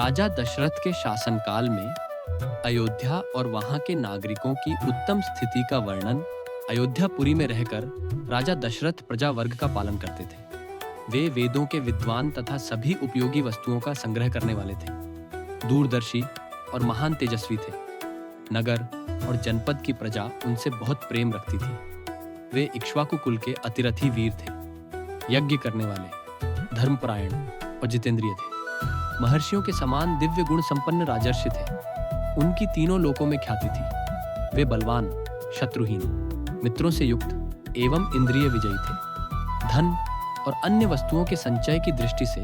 राजा दशरथ के शासनकाल में अयोध्या और वहां के नागरिकों की उत्तम स्थिति का वर्णन अयोध्यापुरी में रहकर राजा दशरथ प्रजा वर्ग का पालन करते थे। वे वेदों के विद्वान तथा सभी उपयोगी वस्तुओं का संग्रह करने वाले थे, दूरदर्शी और महान तेजस्वी थे। नगर और जनपद की प्रजा उनसे बहुत प्रेम रखती थी। वे इक्ष्वाकु कुल के अतिरथी वीर थे, यज्ञ करने वाले, धर्मपरायण और जितेंद्रिय थे। महर्षियों के समान दिव्य गुण संपन्न राजर्षि थे। उनकी तीनों लोकों में ख्याति थी। वे बलवान, शत्रुहीन, मित्रों से युक्त एवं इंद्रिय विजयी थे। धन और अन्य वस्तुओं के संचय की दृष्टि से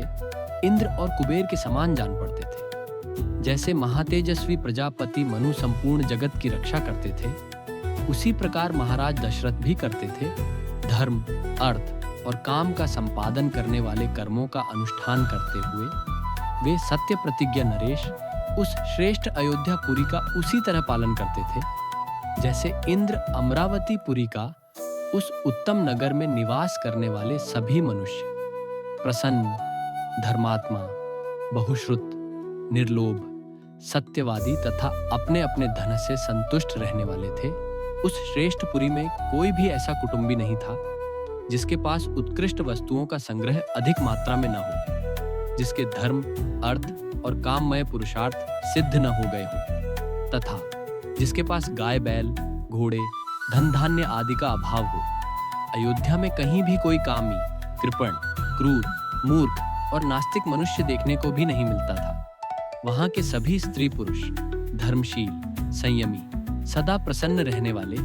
इंद्र और कुबेर के समान जान पड़ते थे। जैसे महातेजस्वी प्रजापति मनु संपूर्ण जगत की रक्षा करते थे, उसी प्रकार महाराज दशरथ भी करते थे। धर्म, अर्थ और काम का संपादन करने वाले कर्मों का अनुष्ठान करते हुए वे सत्य प्रतिज्ञा नरेश उस श्रेष्ठ अयोध्यापुरी का उसी तरह पालन करते थे जैसे इंद्र अमरावतीपुरी का उस उत्तम नगर में निवास करने वाले सभी मनुष्य प्रसन्न, धर्मात्मा, बहुश्रुत, निर्लोभ, सत्यवादी तथा अपने अपने धन से संतुष्ट रहने वाले थे। उस श्रेष्ठ पुरी में कोई भी ऐसा कुटुंबी नहीं था जिसके पास उत्कृष्ट वस्तुओं का संग्रह अधिक मात्रा में न हो, जिसके धर्म, अर्थ और काममय पुरुषार्थ सिद्ध न हो गए हों, तथा जिसके पास गाय बैल, घोड़े, धन धान्य आदि का अभाव हो। अयोध्या में कहीं भी कोई कामी, कृपण, क्रूर, मूर्ख और नास्तिक मनुष्य देखने को भी नहीं मिलता था। वहां के सभी स्त्री पुरुष धर्मशील, संयमी, सदा प्रसन्न रहने वाले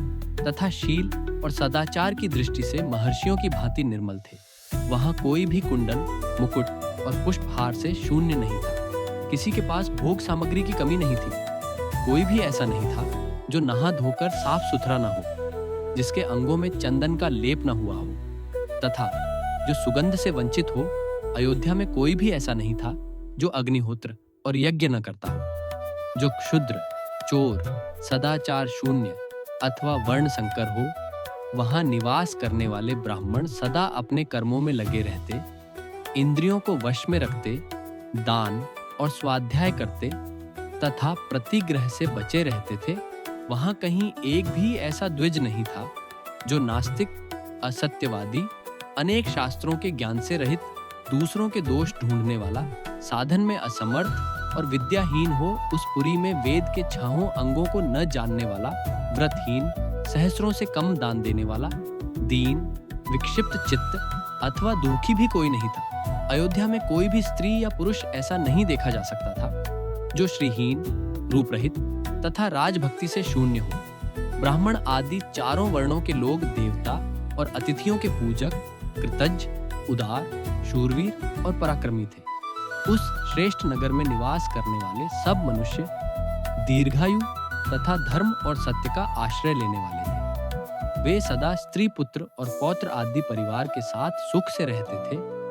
तथा शील और सदाचार की दृष्टि से महर्षियों की भांति निर्मल थे। वहां कोई भी कुंडल, मुकुट और पुष्पहार से शून्य नहीं था। किसी के पास भोग सामग्री की कमी नहीं थी। कोई भी ऐसा नहीं था जो नहा धोकर साफ सुथरा न हो, जिसके अंगों में चंदन का लेप न हुआ हो, तथा जो सुगंध से वंचित हो। अयोध्या में कोई भी ऐसा नहीं था जो अग्निहोत्र और यज्ञ न करता हो। जो क्षुद्र, चोर, सदाचार शून्य अथवा वर्ण संकर हो। वहां निवास करने वाले ब्राह्मण सदा अपने कर्मों में लगे रहते, इंद्रियों को वश में रखते, दान और स्वाध्याय करते तथा प्रतिग्रह से बचे रहते थे। वहां कहीं एक भी ऐसा द्विज नहीं था जो नास्तिक, असत्यवादी, अनेक शास्त्रों के ज्ञान से रहित, दूसरों के दोष ढूंढने वाला, साधन में असमर्थ और विद्याहीन हो। उस पुरी में वेद के 6 अंगों को न जानने वाला, व्रतहीन, सहस्रों से कम दान देने वाला, दीन, विक्षिप्त चित्त अथवा दुखी भी कोई नहीं था। अयोध्या में कोई भी स्त्री या पुरुष ऐसा नहीं देखा जा सकता था जो श्रीहीन, रूप रहित तथा राजभक्ति से शून्य हो। ब्राह्मण आदि चारों वर्णों के लोग देवता और अतिथियों के पूजक, कृतज्ञ, उदार, शूरवीर और पराक्रमी थे। उस श्रेष्ठ नगर में निवास करने वाले सब मनुष्य दीर्घायु तथा धर्म और सत्य का आश्रय लेने वाले थे। वे सदा स्त्री, पुत्र और पौत्र आदि परिवार के साथ सुख से रहते थे।